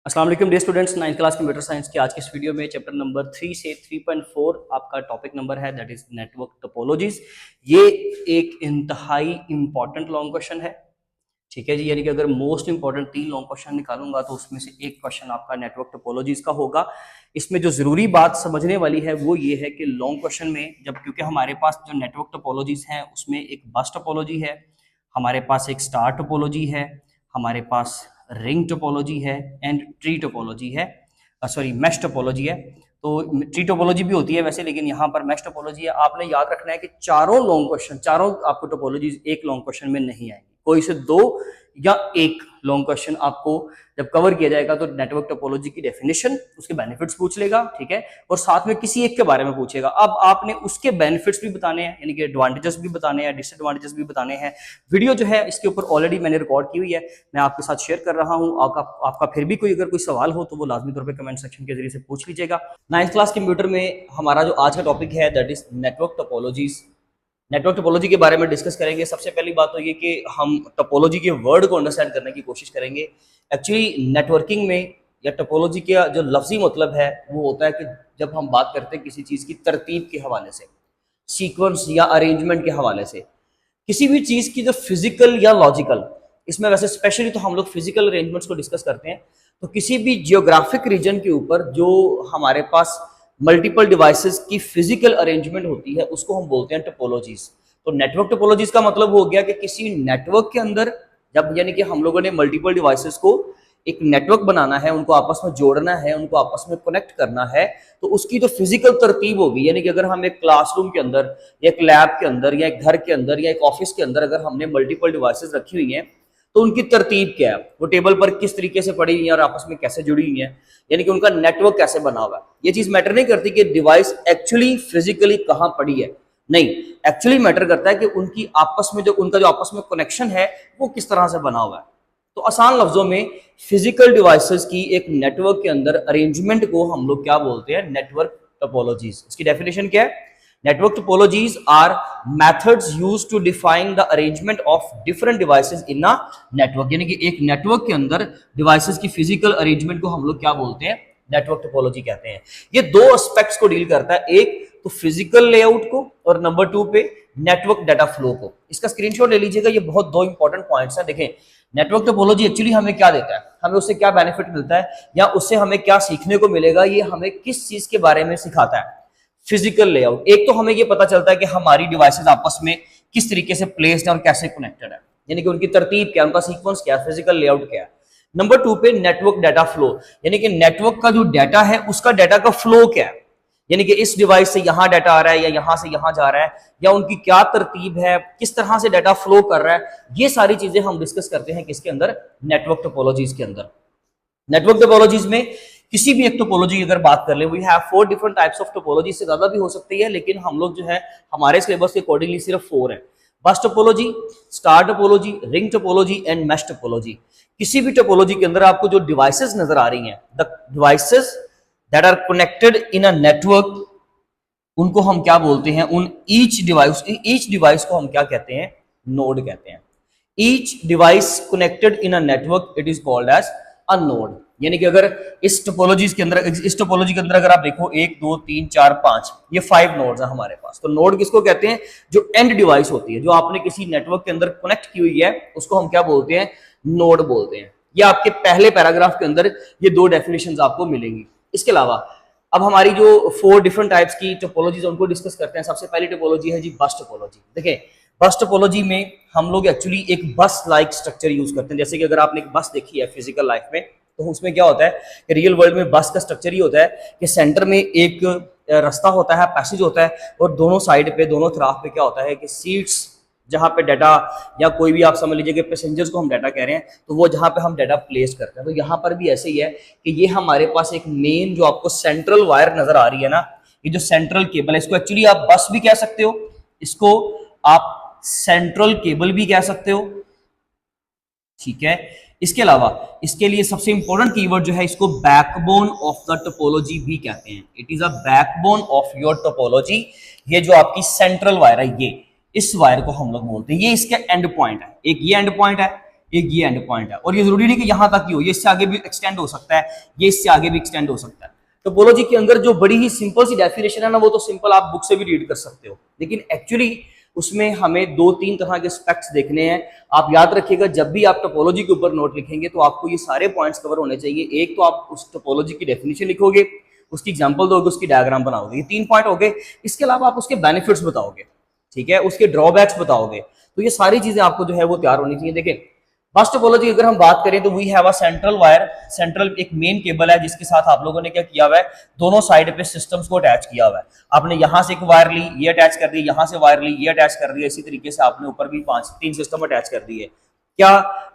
अस्सलाम वालेकुम dear students, 9th class computer science की आज के इस वीडियो में चैप्टर नंबर 3 से 3.4 आपका टॉपिक नंबर है, दैट इज नेटवर्क टोपोलॉजीज। ये एक इंतहाई इंपॉर्टेंट लॉन्ग क्वेश्चन है। ठीक है जी, यानी कि अगर मोस्ट इंपॉर्टेंट 3 लॉन्ग क्वेश्चन निकालूंगा तो उसमें से एक क्वेश्चन आपका नेटवर्क टोपोलॉजीज का होगा। इसमें जो जरूरी बात समझने वाली है वो ये है कि लॉन्ग क्वेश्चन में जब, क्योंकि हमारे पास जो नेटवर्क टोपोलॉजीज हैं उसमें एक बस टोपोलॉजी है, हमारे पास एक स्टार टोपोलॉजी है, हमारे पास रिंग टोपोलॉजी है एंड ट्री टोपोलॉजी है, सॉरी मैश टोपोलॉजी है। तो ट्री टोपोलॉजी भी होती है वैसे, लेकिन यहाँ पर मैश टोपोलॉजी है। आपने याद रखना है कि चारों लॉन्ग क्वेश्चन, चारों आपको टोपोलॉजीज एक लॉन्ग क्वेश्चन में नहीं आएंगी, कोई से दो या एक लॉन्ग क्वेश्चन आपको जब कवर किया जाएगा तो नेटवर्क टोपोलॉजी की डेफिनेशन, उसके बेनिफिट्स पूछ लेगा, ठीक है, और साथ में किसी एक के बारे में पूछेगा। अब आपने उसके बेनिफिट्स भी बताने हैं, यानी कि एडवांटेजेस भी बताने हैं, डिसएडवांटेजेस भी बताने हैं। वीडियो जो है इसके ऊपर ऑलरेडी मैंने रिकॉर्ड की हुई है, मैं आपके साथ शेयर कर रहा हूं। आपका फिर भी कोई अगर कोई सवाल हो तो वो लाजमी तौर पर कमेंट सेक्शन के जरिए से पूछ लीजिएगा। 9th क्लास कंप्यूटर में हमारा जो आज का टॉपिक है that is network topologies. Network topology के बारे में डिस्कस करेंगे। सबसे पहली बात तो ये कि हम टोपोलॉजी के वर्ड को अंडरस्टैंड करने की कोशिश करेंगे। एक्चुअली नेटवर्किंग में या टोपोलॉजी का जो लफ्जी मतलब है वो होता है कि जब हम बात करते हैं किसी चीज़ की तरतीब के हवाले से, सीक्वेंस या अरेंजमेंट के हवाले से, किसी भी चीज़ की जो फिजिकल या लॉजिकल, इसमें वैसे स्पेशली तो हम लोग फिजिकल अरेंजमेंट्स को डिस्कस करते हैं। तो किसी भी जियोग्राफिक रीजन के ऊपर जो हमारे पास मल्टीपल डिवाइसेस की फिजिकल अरेंजमेंट होती है उसको हम बोलते हैं टोपोलॉजीज। तो नेटवर्क टोपोलॉजीज का मतलब हो गया कि किसी नेटवर्क के अंदर जब, यानी कि हम लोगों ने मल्टीपल डिवाइसेस को एक नेटवर्क बनाना है, उनको आपस में जोड़ना है, उनको आपस में कनेक्ट करना है, तो उसकी जो फिजिकल तरतीब होगी, यानी कि अगर हम एक क्लासरूम के अंदर या एक लैब के अंदर या एक घर के अंदर या एक ऑफिस के अंदर अगर हमने मल्टीपल डिवाइसेस रखी हुई हैं तो उनकी तरतीब क्या है, वो टेबल पर किस तरीके से पड़ी हुई है और आपस में कैसे जुड़ी हुई है, यानी कि उनका नेटवर्क कैसे बना हुआ है। ये चीज मैटर नहीं करती कि डिवाइस एक्चुअली फिजिकली कहाँ पड़ी है, नहीं, एक्चुअली मैटर करता है कि उनकी आपस में जो उनका जो आपस में कनेक्शन है वो किस तरह से बना हुआ है। तो आसान लफ्जों में फिजिकल डिवाइसेस की एक नेटवर्क के अंदर अरेंजमेंट को हम लोग क्या बोलते हैं, नेटवर्क टोपोलॉजीज। इसकी डेफिनेशन क्या है? Network topologies are methods used to define the arrangement of different devices in a network। यानी कि एक नेटवर्क के अंदर डिवाइसेस की फिजिकल अरेंजमेंट को हम लोग क्या बोलते हैं, नेटवर्क टोपोलॉजी कहते हैं। ये दो एस्पेक्ट्स को डील करता है, एक तो फिजिकल लेआउट को और नंबर 2 पे नेटवर्क डाटा फ्लो को। इसका स्क्रीनशॉट ले लीजिएगा, ये बहुत दो इंपॉर्टेंट पॉइंट्स हैं। देखें, नेटवर्क टोपोलॉजी एक्चुअली हमें क्या देता है, हमें उससे क्या बेनिफिट मिलता है या उससे हमें क्या सीखने को मिलेगा, ये हमें किस चीज के बारे में सिखाता है, फिजिकल लेआउट। एक तो हमें ये पता चलता है कि हमारी डिवाइसेस आपस में किस तरीके से प्लेस्ड है और कैसे कनेक्टेड है, यानी कि उनकी तरतीब क्या, उनका सीक्वेंस क्या, फिजिकल लेआउट क्या है। नंबर 2 पे नेटवर्क डाटा फ्लो, यानी कि नेटवर्क का जो डाटा है उसका डाटा का फ्लो क्या है, यानी कि इस डिवाइस से यहां डाटा आ रहा है या यहां से यहां जा रहा है, या उनकी क्या तरतीब है, किस तरह से डाटा फ्लो कर रहा है। ये सारी चीजें हम डिस्कस करते हैं किसके अंदर, नेटवर्क टोपोलॉजीज के अंदर। नेटवर्क टोपोलॉजीज में किसी भी एक टोपोलॉजी अगर बात कर ले, we have 4 different types of topology, से ज्यादा भी हो सकती है, लेकिन हम लोग जो है हमारे सिलेबस के अकॉर्डिंगली सिर्फ 4 है। बस topology, star topology, ring topology and mesh topology. किसी भी टोपोलॉजी के अंदर आपको जो डिवाइसेस नजर आ रही हैं, the devices that are connected in a network, उनको हम क्या बोलते हैं, उन ईच डिवाइस को हम क्या कहते हैं, नोड कहते हैं। Each device connected in a network, it is called as a node. यानी कि अगर इस टोपोलॉजी के अंदर अगर आप देखो 1 2 3 4 5, ये 5 नोड्स हैं हमारे पास। तो नोड किसको कहते हैं, जो एंड डिवाइस होती है, जो आपने किसी नेटवर्क के अंदर कनेक्ट की हुई है, उसको हम क्या बोलते हैं, नोड बोलते हैं। ये आपके पहले पैराग्राफ के अंदर ये 2 डेफिनेशंस आपको मिलेंगी। इसके अलावा अब हमारी जो 4 डिफरेंट टाइप्स की टोपोलॉजीज उनको डिस्कस करते हैं। सबसे पहली टोपोलॉजी है जी बस टोपोलॉजी। देखिए, बस टोपोलॉजी में हम लोग एक्चुअली एक बस लाइक स्ट्रक्चर यूज करते हैं। जैसे कि अगर आपने एक बस देखी है फिजिकल लाइफ में, तो उसमें क्या होता है कि रियल वर्ल्ड में बस का स्ट्रक्चर ही होता है कि सेंटर में एक रास्ता होता है, पैसेज होता है, और दोनों साइड पे, दोनों तरफ पे क्या होता है कि सीट्स, जहां पे डाटा या कोई भी आप समझ लीजिए कि पैसेंजर्स को हम डाटा कह रहे हैं, तो वो जहां पे हम डाटा प्लेस करते हैं। तो यहाँ पर भी ऐसे ही है कि ये हमारे पास एक मेन जो आपको सेंट्रल वायर नजर आ रही है ना, ये जो सेंट्रल केबल है, इसको एक्चुअली आप बस भी कह सकते हो, इसको आप सेंट्रल केबल भी कह सकते हो, ठीक है। इसके अलावा इसके लिए सबसे इंपॉर्टेंट कीवर्ड जो है, इसको बैकबोन ऑफ द टोपोलॉजी भी कहते हैं। It is a backbone of your topology. ये जो आपकी सेंट्रल वायर है, ये इस वायर को हम लोग बोलते हैं, ये इसका एंड पॉइंट है। एक ये एंड पॉइंट है, एक ये एंड पॉइंट है, और ये जरूरी नहीं कि यहां तक ही हो, ये इससे आगे भी एक्सटेंड हो सकता है, ये इससे आगे भी एक्सटेंड हो सकता है। टोपोलॉजी के अंदर जो बड़ी ही सिंपल सी डेफिनेशन है ना, वो तो सिंपल आप बुक से भी रीड कर सकते हो, लेकिन एक्चुअली उसमें हमें 2-3 तरह के एस्पेक्ट्स देखने हैं। आप याद रखिएगा, जब भी आप टोपोलॉजी के ऊपर नोट लिखेंगे तो आपको ये सारे पॉइंट्स कवर होने चाहिए। एक तो आप उस टोपोलॉजी की डेफिनेशन लिखोगे, उसकी एग्जांपल दोगे, उसकी डायग्राम बनाओगे, ये 3 पॉइंट हो गए। इसके अलावा आप उसके बेनिफिट्स बताओगे, ठीक है, उसके ड्रॉबैक्स बताओगे। तो ये सारी चीजें आपको जो है वो तैयार होनी चाहिए। देखिए बस टोपोलॉजी अगर हम बात करें तो we have a central wire, central एक मेन केबल है जिसके साथ आप लोगों ने क्या किया हुआ है, दोनों साइड पे सिस्टम्स को अटैच किया हुआ है। आपने यहां से एक वायर ली, ये अटैच कर दी, यहां से वायर ली, ये अटैच कर दिया, इसी तरीके से आपने ऊपर भी 3 सिस्टम अटैच कर दिए। क्या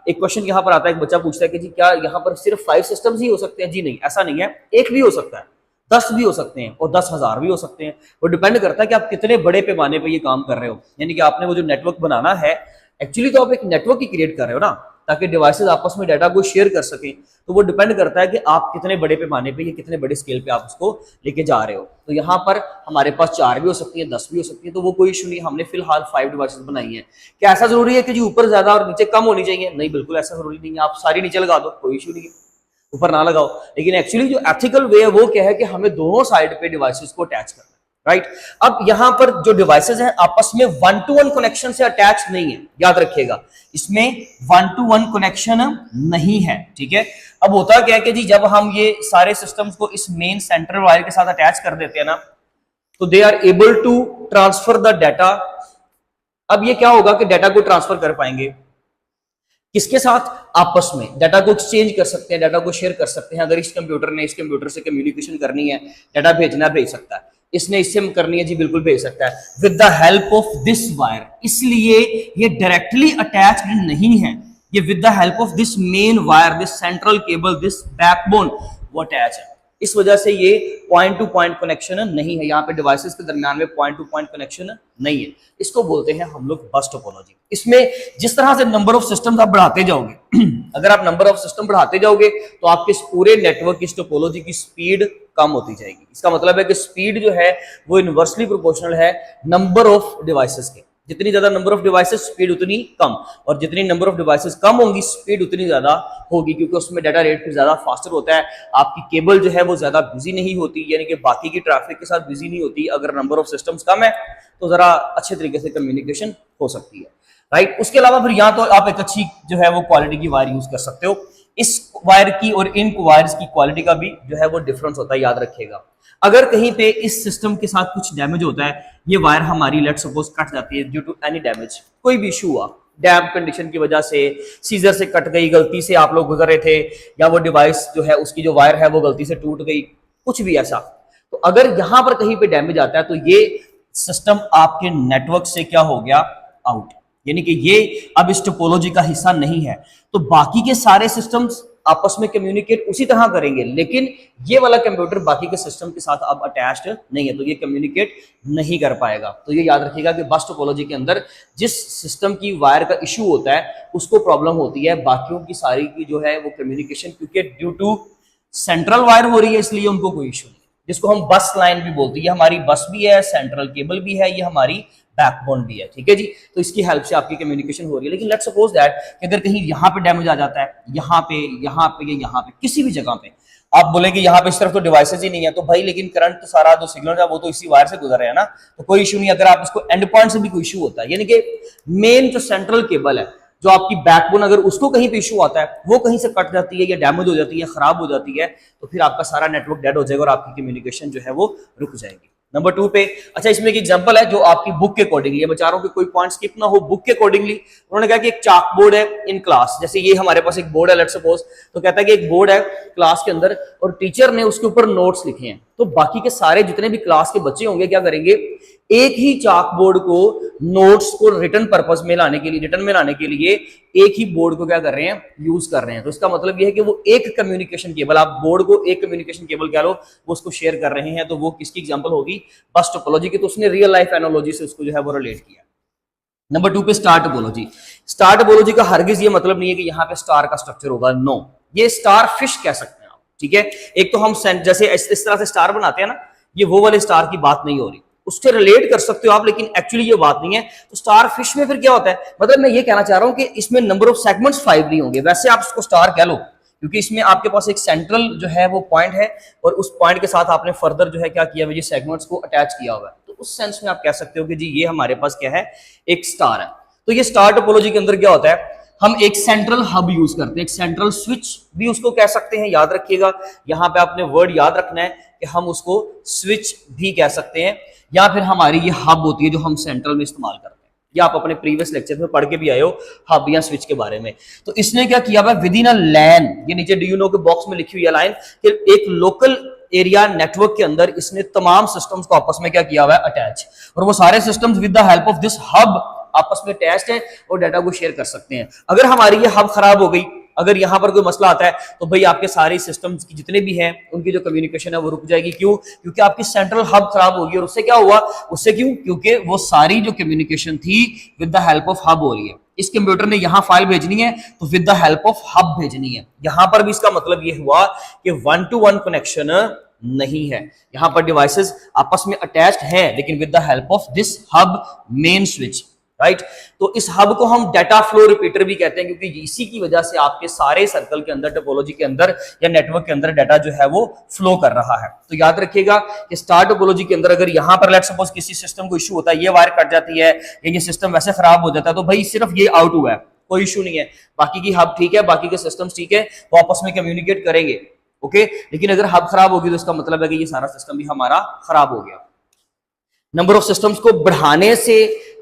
एक क्वेश्चन यहाँ पर आता है, एक बच्चा पूछता है कि जी क्या यहाँ पर सिर्फ 5 सिस्टम्स ही हो सकते हैं? जी नहीं, ऐसा नहीं है, एक भी हो सकता है, 10 भी हो सकते हैं और 10,000 भी हो सकते हैं। वो डिपेंड करता है कि आप कितने बड़े पैमाने पे ये काम कर रहे हो। यानी कि आपने वो जो नेटवर्क बनाना है, एक्चुअली तो आप एक नेटवर्क ही क्रिएट कर रहे हो ना, ताकि डिवाइसेस आपस में डाटा को शेयर कर सकें। तो वो डिपेंड करता है कि आप कितने बड़े पैमाने पे, ये कितने बड़े स्केल पे आप उसको लेके जा रहे हो। तो यहाँ पर हमारे पास 4 भी हो सकती है, 10 भी हो सकती है, तो वो कोई इशू नहीं। हमने फिलहाल 5 डिवाइसेस बनाई है। क्या ऐसा जरूरी है कि जी ऊपर ज्यादा और नीचे कम होनी चाहिए? नहीं, बिल्कुल ऐसा जरूरी नहीं है। आप सारी नीचे लगा दो, कोई इशू नहीं है, ऊपर ना लगाओ। लेकिन एक्चुअली जो एथिकल वे है वो क्या है कि हमें दोनों साइड पे डिवाइसेस को अटैच करना है, राइट। अब यहां पर जो डिवाइसेस हैं आपस में 1-to-1 कनेक्शन से अटैच नहीं है, याद रखिएगा, इसमें 1-to-1 कनेक्शन नहीं है, ठीक है। अब होता क्या है कि जी जब हम ये सारे सिस्टम्स को इस मेन सेंट्रल वायर के साथ अटैच कर देते हैं ना, तो they are able to transfer the data. अब ये क्या होगा कि डाटा को ट्रांसफर कर पाएंगे किसके साथ? आपस में डाटा को एक्सचेंज कर सकते हैं, डाटा को शेयर कर सकते हैं। अगर इस कंप्यूटर ने इस कंप्यूटर से कम्युनिकेशन करनी है, डाटा भेजना भेज सकता है, इसने इससे करनी है जी बिल्कुल भेज सकता है, with the help of this wire. इसलिए ये डायरेक्टली अटैच्ड नहीं है, ये with the help of this main wire, this central cable, this backbone, वो अटैच है। इस वजह से ये पॉइंट टू पॉइंट कनेक्शन नहीं है, यहाँ पे डिवाइसेस के दरमियान में पॉइंट टू पॉइंट कनेक्शन नहीं है। इसको बोलते हैं हम लोग बस टोपोलॉजी। इसमें जिस तरह से नंबर ऑफ सिस्टम्स आप बढ़ाते जाओगे अगर आप नंबर ऑफ सिस्टम बढ़ाते जाओगे तो आपके पूरे नेटवर्क की टोपोलॉजी की स्पीड कम होती जाएगी। इसका मतलब है कि स्पीड जो है वो इनवर्सली प्रोपोर्शनल है नंबर ऑफ डिवाइसेस के। जितनी ज्यादा नंबर ऑफ डिवाइसेस, स्पीड उतनी कम, और जितनी नंबर ऑफ डिवाइसेस कम होंगी, स्पीड उतनी ज्यादा होगी, क्योंकि उसमें डाटा रेट फिर ज्यादा फास्टर होता है। आपकी केबल जो है वो ज्यादा बिजी नहीं होती, यानी कि बाकी की ट्रैफिक के साथ बिजी नहीं होती। अगर नंबर ऑफ सिस्टम्स कम है तो जरा अच्छे तरीके से कम्युनिकेशन हो सकती है, राइट। उसके अलावा फिर यहाँ तो आप एक अच्छी जो है वो क्वालिटी की वायर यूज कर सकते हो। इस वायर की और इन वायर्स की क्वालिटी का भी जो है वो डिफरेंस होता है, याद रखिएगा। अगर कहीं पे इस सिस्टम के साथ कुछ डैमेज होता है, ये वायर हमारी लेट्स सपोज कट जाती है ड्यू टू एनी डैमेज, कोई भी इशू हुआ, डैम्प कंडीशन की वजह से, सीजर से कट गई, गलती से आप लोग गुजर रहे थे, या वो डिवाइस जो है उसकी जो वायर है वो गलती से टूट गई, कुछ भी ऐसा, तो अगर यहां पर कहीं पे डैमेज आता है तो ये सिस्टम आपके नेटवर्क से क्या हो गया? आउट, यानी कि ये अब इस टोपोलॉजी का हिस्सा नहीं है। तो बाकी के सारे सिस्टम्स आपस में कम्युनिकेट उसी तरह करेंगे, लेकिन ये वाला कंप्यूटर बाकी के सिस्टम के साथ अब अटैच्ड नहीं है, तो ये कम्युनिकेट नहीं कर पाएगा। तो ये याद रखिएगा कि बस टोपोलॉजी के अंदर जिस सिस्टम की वायर का इशू होता है उसको प्रॉब्लम होती है, बाकियों की सारी की जो है वो कम्युनिकेशन, क्योंकि ड्यू टू सेंट्रल वायर हो रही है इसलिए उनको कोई इशू नहीं, जिसको हम बस लाइन भी बोलते हैं। ये हमारी बस भी है, सेंट्रल केबल भी है, ये हमारी बैकबोन भी है, ठीक है जी। तो इसकी हेल्प से आपकी कम्युनिकेशन हो रही है। लेकिन लेट्स सपोज दैट कि अगर कहीं यहाँ पे डैमेज आ जाता है, यहाँ पे या यहाँ पे किसी भी जगह पे, आप बोलेंगे यहाँ पे इस तरफ तो डिवाइसेज ही नहीं है, तो भाई लेकिन करंट तो सारा जो सिग्नल है वो तो इसी वायर से गुजर रहा है ना, तो कोई इशू नहीं। अगर आप इसको एंड पॉइंट से भी कोई इशू होता है, यानी कि मेन जो सेंट्रल केबल है, जो आपकी बैकबोन, अगर उसको कहीं पे इशू आता है, वो कहीं से कट जाती है या डैमेज हो जाती है, खराब हो जाती है, तो फिर आपका सारा नेटवर्क डेड हो जाएगा और आपकी कम्युनिकेशन जो है वो रुक जाएगी। नंबर 2 पे, अच्छा इसमें एक एग्जांपल है जो आपकी बुक के अकॉर्डिंगली, ये बचा रहा हूं कि कोई पॉइंट स्किप ना हो, बुक के अकॉर्डिंगली उन्होंने कहा कि एक चाक बोर्ड है इन क्लास, जैसे ये हमारे पास एक बोर्ड है लेट्स सपोज, तो कहता है कि एक बोर्ड है क्लास के अंदर और टीचर ने उसके ऊपर नोट्स लिखे हैं, तो बाकी के सारे जितने भी क्लास के बच्चे होंगे क्या करेंगे, एक ही चाक बोर्ड को नोट्स को रिटर्न पर्पस में लाने के लिए, रिटर्न में लाने के लिए एक ही बोर्ड को क्या कर रहे हैं, यूज कर रहे हैं। तो इसका मतलब यह है कि वो एक कम्युनिकेशन केबल, आप बोर्ड को एक कम्युनिकेशन केबल कह लो, वो उसको शेयर कर रहे हैं। तो वो किसकी एग्जांपल होगी? बस टोपोलॉजी की। तो उसने रियल लाइफ एनालॉजी से उसको जो है वो रिलेट किया। नंबर 2 पे स्टार टोपोलॉजी। स्टार टोपोलॉजी का हरगिज ये मतलब नहीं है कि यहाँ पे स्टार का स्ट्रक्चर होगा, नो, ये स्टार फिश कह सकते हैं आप, ठीक है। एक तो हम जैसे इस तरह से स्टार बनाते हैं ना, ये वो वाले स्टार की बात नहीं हो रही। उससे रिलेट कर सकते हो आप, लेकिन एक्चुअली ये बात नहीं है। तो स्टार फिश में फिर क्या होता है, मतलब मैं ये कहना चाह रहा हूं कि इसमें नंबर ऑफ सेगमेंट्स 5 नहीं होंगे, वैसे आप इसको स्टार कह लो, क्योंकि इसमें आपके पास एक सेंट्रल जो है वो पॉइंट है और उस पॉइंट के साथ आपने फर्दर जो है क्या किया, ये सेगमेंट्स को अटैच किया हुआ है। तो उस सेंस में आप कह सकते हो कि जी ये हमारे पास क्या है, एक स्टार है। तो ये स्टार टोपोलॉजी के अंदर क्या होता है, हम एक सेंट्रल हब यूज करते हैं, एक सेंट्रल स्विच भी उसको कह सकते हैं, याद रखिएगा यहां पे आपने वर्ड याद रखना है कि हम उसको स्विच भी कह सकते हैं, या फिर हमारी ये हब होती है जो हम सेंट्रल में इस्तेमाल करते हैं। ये आप अपने प्रीवियस लेक्चर में पढ़ के भी आए हो हब या स्विच के बारे में। तो इसने क्या किया हुआ विद इन अ लैन, ये नीचे डू यू नो के बॉक्स में लिखी हुई है लाइन कि एक लोकल एरिया नेटवर्क के अंदर इसने तमाम सिस्टम्स को आपस में क्या किया हुआ है, अटैच, और वो सारे systems with the help of this hub आपस में अटैच्ड है और डाटा को शेयर कर सकते हैं। अगर हमारी ये हब खराब हो गई, अगर यहां पर कोई मसला आता है, तो भाई आपके सारे सिस्टम्स की जितने भी हैं उनकी जो कम्युनिकेशन है वो रुक जाएगी। क्यों? क्योंकि आपकी सेंट्रल हब खराब होगी। और उससे क्या हुआ, उससे क्यों, क्योंकि वो सारी जो कम्युनिकेशन थी with the help of hub हो रही है। इस कंप्यूटर ने यहां फाइल भेजनी है तो with the help of hub भेजनी है। यहां पर भी इसका मतलब ये हुआ कि 1 to 1 कनेक्शन नहीं है, यहां पर डिवाइसेस आपस में अटैच्ड है लेकिन with the help of this hub main switch, right. तो इस हब को हम डाटा फ्लो रिपीटर भी कहते हैं, क्योंकि इसी की वजह से आपके सारे सर्कल के अंदर, टोपोलॉजी के अंदर या नेटवर्क के अंदर डाटा जो है वो फ्लो कर रहा है। तो याद रखिएगा कि स्टार टोपोलॉजी के अंदर अगर यहां पर लेट सपोज किसी सिस्टम को इशू होता है, ये वायर कट जाती है या ये सिस्टम वैसे खराब हो जाता है, तो भाई सिर्फ ये आउट हुआ है, कोई इशू नहीं है, बाकी की हब ठीक है, बाकी के सिस्टम्स ठीक है, वो आपस में कम्युनिकेट करेंगे, ओके। लेकिन अगर हब खराब होगी तो इसका मतलब है कि ये सारा सिस्टम भी हमारा खराब हो गया। नंबर ऑफ सिस्टम्स को बढ़ाने से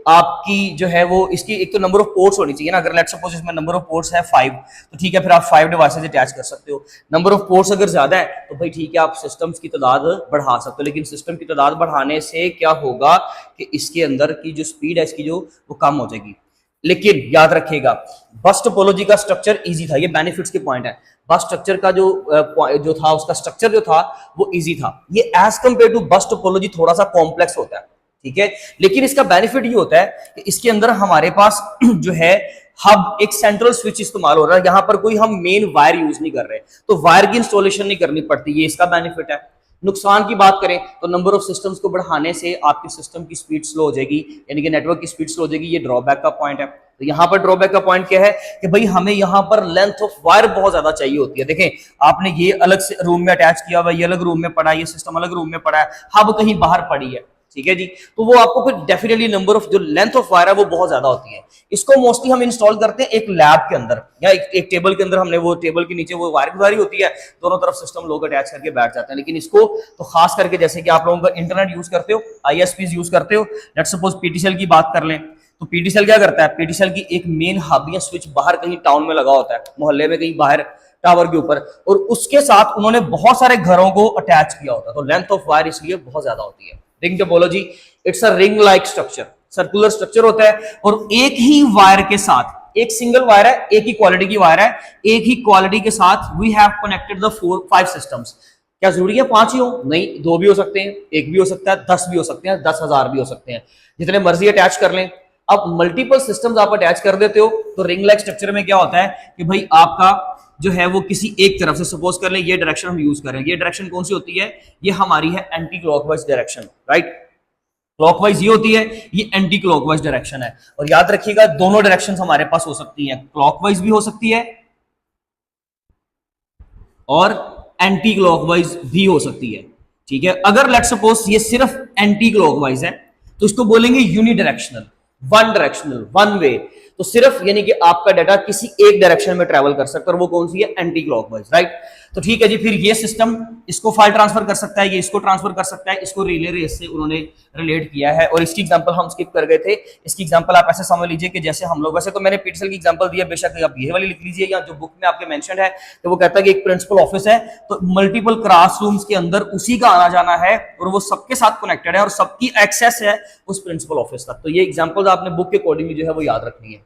आपकी जो है वो इसकी एक तो नंबर ऑफ पोर्ट्स होनी चाहिए ना। अगर लेट्स सपोज इसमें नंबर ऑफ पोर्ट्स है 5, तो ठीक है, फिर आप 5 डिवाइसेस अटैच कर सकते हो। नंबर ऑफ पोर्ट्स अगर ज्यादा है तो भाई ठीक है, आप सिस्टम्स की तादाद बढ़ा सकते हो, लेकिन सिस्टम की तादाद बढ़ाने से क्या होगा कि इसके अंदर की जो स्पीड है इसकी जो वो कम हो जाएगी। लेकिन याद रखिएगा बस टोपोलॉजी का स्ट्रक्चर इजी था, ये बेनिफिट्स के पॉइंट है। बस स्ट्रक्चर का जो था उसका स्ट्रक्चर जो था वो इजी था। ये as compare to bus topology थोड़ा सा कॉम्प्लेक्स होता है, ठीक है। लेकिन इसका बेनिफिट ये होता है कि इसके अंदर हमारे पास जो है हब एक सेंट्रल स्विच इस्तेमाल हो रहा है, यहां पर कोई हम मेन वायर यूज नहीं कर रहे, तो वायर की इंस्टॉलेशन नहीं करनी पड़ती, ये इसका बेनिफिट है। नुकसान की बात करें तो नंबर ऑफ सिस्टम्स को बढ़ाने से आपके सिस्टम की स्पीड स्लो हो जाएगी, यानी कि नेटवर्क की स्पीड स्लो हो जाएगी, ये ड्रॉबैक का पॉइंट है। तो यहां पर ड्रॉबैक का पॉइंट क्या है कि भाई हमें यहां पर लेंथ ऑफ वायर बहुत ज्यादा चाहिए होती है। देखें आपने ये अलग से रूम में अटैच किया हुआ, ये अलग रूम में पड़ा है, ये सिस्टम अलग रूम में पड़ा है, हब कहीं बाहर पड़ी है, ठीक है जी। तो वो आपको फिर डेफिनेटली नंबर ऑफ जो लेंथ ऑफ वायर है वो बहुत ज्यादा होती है। इसको मोस्टली हम इंस्टॉल करते हैं एक लैब के अंदर या एक टेबल के अंदर, हमने वो टेबल के नीचे वो वायर गुजारी होती है, दोनों तरफ सिस्टम लोग अटैच करके बैठ जाते हैं। लेकिन इसको तो खास करके जैसे कि आप लोगों का इंटरनेट यूज करते हो, ISPs यूज करते हो, लेट्स सपोज PTCL की बात कर लें, तो PTCL क्या करता है, PTCL की एक मेन हब या स्विच बाहर कहीं टाउन में लगा होता है, मोहल्ले में कहीं बाहर टावर के ऊपर, और उसके साथ उन्होंने बहुत सारे घरों को अटैच किया होता है, तो लेंथ ऑफ वायर इसलिए बहुत ज्यादा होती है। Ring topology it's a ring like structure, circular structure होता है, और एक ही वायर के साथ, एक सिंगल वायर है, एक ही क्वालिटी की वायर है, एक ही क्वालिटी के साथ we have connected the 5 systems. क्या जरूरी है 5 ही हो? नहीं, 2 भी हो सकते हैं, 1 भी हो सकता है, 10 भी हो सकते हैं, 10,000 भी हो सकते हैं, जितने मर्जी अटैच कर लें। अब मल्टीपल सिस्टम्स आप अटैच कर देते हो तो रिंग लाइक स्ट्रक्चर में क्या होता है कि भाई आपका जो है वो किसी एक तरफ से, सपोज कर ले ये डायरेक्शन हम यूज करें, ये डायरेक्शन कौन सी होती है, ये हमारी है anti clockwise direction, right. Clockwise ये होती है, ये एंटी क्लॉकवाइज डायरेक्शन है। और याद रखिएगा दोनों डायरेक्शंस हमारे पास हो सकती हैं, क्लॉकवाइज भी हो सकती है और एंटी क्लॉकवाइज भी हो सकती है, ठीक है। अगर लेट्स सपोज ये सिर्फ एंटी क्लॉकवाइज है तो इसको बोलेंगे unidirectional, one directional, one way. तो सिर्फ यानी कि आपका डाटा किसी एक डायरेक्शन में ट्रैवल कर सकता है, और वो कौन सी है, एंटी क्लॉकवाइज, राइट। तो ठीक है जी, फिर ये सिस्टम इसको फाइल ट्रांसफर कर सकता है, ये इसको ट्रांसफर कर सकता है, इसको रिले रेस से उन्होंने रिलेट किया है। और इसकी एग्जांपल हम स्किप कर गए थे, इसकी एग्जांपल आप ऐसे समझ लीजिए कि जैसे हम लोग, वैसे तो मैंने PTCL की एग्जांपल दी है, बेशक आप ये वाली लिख लीजिए, या जो बुक में आपके मेंशन है, तो वो कहता है कि एक प्रिंसिपल ऑफिस है, तो मल्टीपल क्लासरूम्स के अंदर उसी का आना जाना है और वो सबके साथ कनेक्टेड है और सबकी एक्सेस है उस प्रिंसिपल ऑफिस तक। तो ये एग्जांपल आपने बुक के अकॉर्डिंगली जो है वो याद रखनी है।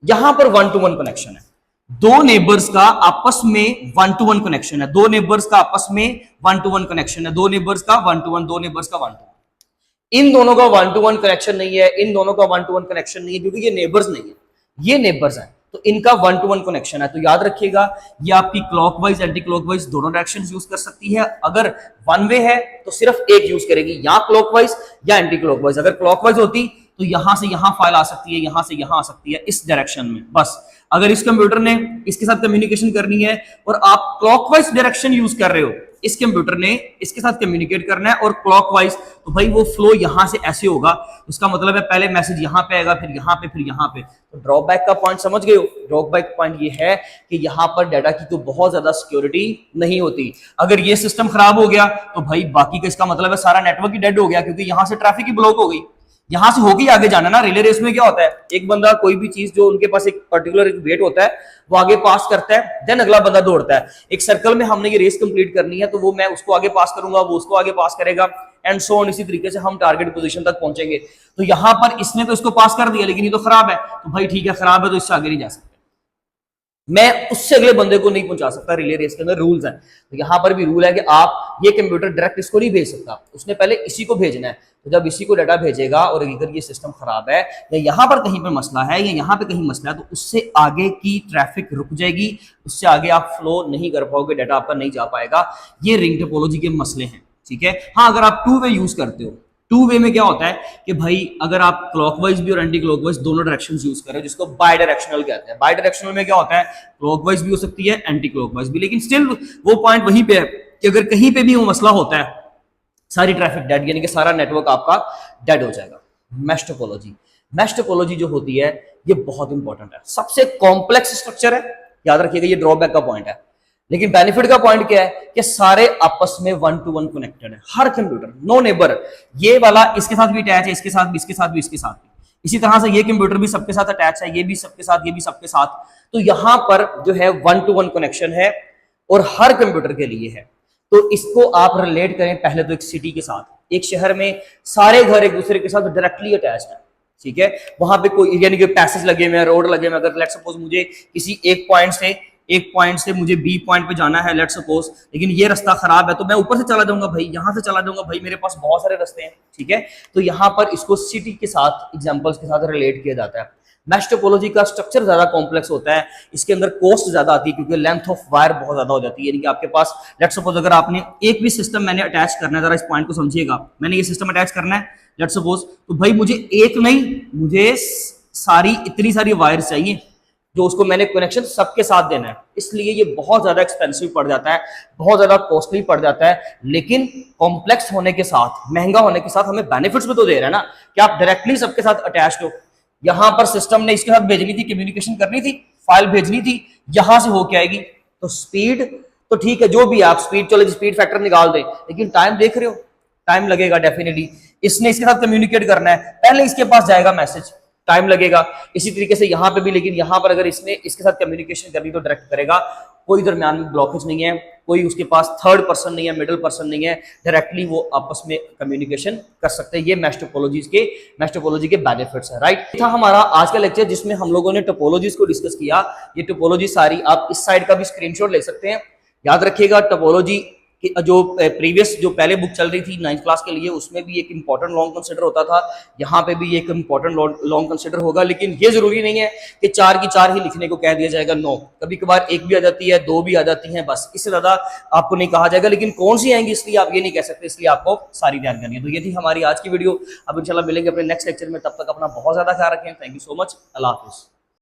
यहां पर 1 to 1 कनेक्शन है, दो नेबर्स का आपस में 1 to 1 कनेक्शन है, दो नेबर्स का आपस में 1 to 1 कनेक्शन है, दो नेबर्स का 1 to 1, दो नेबर्स का 1 to 1। इन दोनों का 1 to 1 कनेक्शन नहीं है, इन दोनों का 1 to 1 कनेक्शन नहीं है, क्योंकि ये नेबर्स नहीं है, ये नेबर्स हैं। तो इनका 1 to 1 कनेक्शन है। तो याद रखिएगा ये आपकी क्लॉकवाइज एंटी क्लॉकवाइज दोनों डायरेक्शन यूज कर सकती है। अगर वन वे है तो सिर्फ एक यूज करेगी, या क्लॉकवाइज या एंटी क्लॉकवाइज। अगर क्लॉकवाइज होती तो यहां से यहां फाइल आ सकती है, यहां से यहां आ सकती है, इस डायरेक्शन में बस। अगर इस कंप्यूटर ने इसके साथ कम्युनिकेशन करनी है और आप क्लॉकवाइज डायरेक्शन यूज कर रहे हो, इस कंप्यूटर ने इसके साथ कम्युनिकेट करना है और क्लॉकवाइज, तो भाई वो फ्लो यहां से ऐसे होगा। इसका मतलब है पहले मैसेज यहां पे आएगा, फिर यहां पे, फिर यहां पे। तो ड्रॉबैक का पॉइंट समझ गए हो? ड्रॉबैक पॉइंट ये है कि यहां पर डाटा की तो बहुत ज्यादा सिक्योरिटी नहीं होती। अगर ये सिस्टम खराब हो गया तो भाई बाकी का, इसका मतलब है सारा नेटवर्क ही डेड हो गया, क्योंकि यहां से ट्रैफिक ही ब्लॉक हो गई। यहां से होगी आगे जाना ना। रिले रेस में क्या होता है, एक बंदा कोई भी चीज जो उनके पास एक पर्टिकुलर वेट होता है वो आगे पास करता है, देन अगला बंदा दौड़ता है। एक सर्कल में हमने ये रेस कंप्लीट करनी है, तो वो मैं उसको आगे पास करूंगा, वो उसको आगे पास करेगा, एंड सो ऑन। इसी तरीके से हम टारगेट पोजीशन तक पहुंचेंगे। तो यहां पर इसने तो इसको पास कर दिया, लेकिन ये तो खराब है, तो भाई ठीक है, खराब है तो इससे आगे नहीं जा सकते, मैं उससे अगले बंदे को नहीं पहुंचा सकता। रिले रेस के अंदर रूल्स हैं। तो यहां पर भी रूल है कि आप ये कंप्यूटर डायरेक्ट इसको नहीं भेज सकता, उसने पहले इसी को भेजना है। तो जब इसी को डाटा भेजेगा और अगर ये सिस्टम खराब है या यहां पर कहीं पर मसला है या यहां पे कहीं मसला है, तो उससे आगे की ट्रैफिक रुक जाएगी, उससे आगे आप फ्लो नहीं कर पाओगे, डाटा आपका नहीं जा पाएगा। ये रिंग टोपोलॉजी के मसले हैं, ठीक है। हाँ, अगर आप टू वे यूज करते हो, टू वे में क्या होता है कि भाई अगर आप क्लॉकवाइज भी और एंटी क्लॉकवाइज दोनों डायरेक्शंस यूज कर रहे हो, जिसको बाय डायरेक्शनल कहते हैं। बाय डायरेक्शनल में क्या होता है, क्लॉकवाइज भी हो सकती है, एंटी क्लॉकवाइज भी, लेकिन स्टिल वो पॉइंट वहीं पे है कि अगर कहीं पे भी वो मसला होता है, सारी ट्रैफिक डेड, यानी कि सारा नेटवर्क आपका डेड हो जाएगा। मैश टोपोलॉजी, मैश टोपोलॉजी जो होती है ये बहुत इंपॉर्टेंट है, सबसे कॉम्प्लेक्स स्ट्रक्चर है। याद रखिएगा, ये ड्रॉबैक का पॉइंट है। लेकिन बेनिफिट का पॉइंट क्या है कि सारे आपस में 1 to 1 कनेक्टेड है। हर कंप्यूटर, नो नेबर, ये वाला इसके साथ भी अटैच है, इसके साथ भी, इसके साथ भी, इसके साथ भी। इसी तरह से ये कंप्यूटर भी सबके साथ अटैच है, ये भी सबके साथ, ये भी सबके साथ। तो यहां पर जो है 1 to 1 कनेक्शन है और हर कंप्यूटर के लिए है। तो इसको आप रिलेट करें पहले तो एक सिटी के साथ। एक शहर में सारे घर एक दूसरे के साथ डायरेक्टली अटैच है, ठीक है। वहां पे कोई, यानी कि पैसेज लगे हुए हैं, रोड लगे हुए हैं। अगर लेट्स सपोज मुझे किसी एक पॉइंट से मुझे बी पॉइंट पे जाना है, लेट्स सपोज, लेकिन ये रास्ता खराब है, तो मैं ऊपर से चला जाऊंगा भाई, यहां से चला जाऊंगा भाई, मेरे पास बहुत सारे रास्ते हैं, ठीक है। तो यहां पर इसको सिटी के साथ, एग्जांपल्स के साथ रिलेट किया जाता है। मैश टोपोलॉजी का स्ट्रक्चर ज्यादा कॉम्प्लेक्स होता है, इसके अंदर कॉस्ट ज्यादा आती है, क्योंकि लेंथ ऑफ वायर बहुत ज्यादा हो जाती है। यानी कि आपके पास लेट्स सपोज अगर आपने एक भी सिस्टम मैंने अटैच करना है, जरा इस पॉइंट को समझिएगा, मैंने ये सिस्टम अटैच करना है लेट्स सपोज, तो भाई मुझे एक नहीं, मुझे सारी इतनी सारी वायर चाहिए, जो उसको मैंने कनेक्शन सबके साथ देना है। इसलिए ये बहुत ज्यादा एक्सपेंसिव पड़ जाता है, बहुत ज्यादा कॉस्टली पड़ जाता है। लेकिन कॉम्प्लेक्स होने के साथ, महंगा होने के साथ, हमें बेनिफिट्स भी तो दे रहा है ना, कि आप डायरेक्टली सबके साथ अटैच हो। यहां पर सिस्टम ने इसके साथ भेजनी थी, कम्युनिकेशन करनी थी, फाइल भेजनी थी, यहां से होके आएगी। तो स्पीड तो ठीक है, जो भी आप स्पीड, चलो स्पीड फैक्टर निकाल दें, लेकिन टाइम देख रहे हो, टाइम लगेगा डेफिनेटली। इसने इसके साथ कम्युनिकेट करना है, पहले इसके पास जाएगा मैसेज, टाइम लगेगा। इसी तरीके से यहां पे भी, लेकिन यहां पर अगर इसने इसके साथ कम्युनिकेशन करनी तो डायरेक्ट करेगा, कोई दरमियान में ब्लॉकेज नहीं है, कोई उसके पास थर्ड पर्सन नहीं है, मिडिल पर्सन नहीं है, डायरेक्टली वो आपस में कम्युनिकेशन कर सकते हैं। ये मैश टोपोलॉजी के बेनिफिट्स है, राइट। था हमारा आज का लेक्चर, जिसमें हम लोगों ने टोपोलॉजीज को डिस्कस किया। ये टोपोलॉजी सारी आप इस साइड का भी स्क्रीनशॉट ले सकते हैं। याद रखिएगा, टोपोलॉजी जो प्रीवियस जो पहले बुक चल रही थी 9th क्लास के लिए, उसमें भी एक इंपॉर्टेंट लॉन्ग कंसिडर होता था, यहाँ पे भी एक इंपॉर्टेंट लॉन्ग कंसिडर होगा। लेकिन ये जरूरी नहीं है कि 4 की 4 ही लिखने को कह दिया जाएगा, नो, कभी कभार 1 भी आ जाती है, 2 भी आ जाती हैं, बस इससे ज्यादा आपको नहीं कहा जाएगा। लेकिन कौन सी आएंगी इसलिए आप ये नहीं कह सकते, इसलिए आपको सारी ध्यान करनी है। तो ये थी हमारी आज की वीडियो। अब इंशाल्लाह मिलेंगे अपने नेक्स्ट लेक्चर में, तब तक अपना बहुत ज्यादा ख्याल रखें। Thank you so much, Allah Hafiz.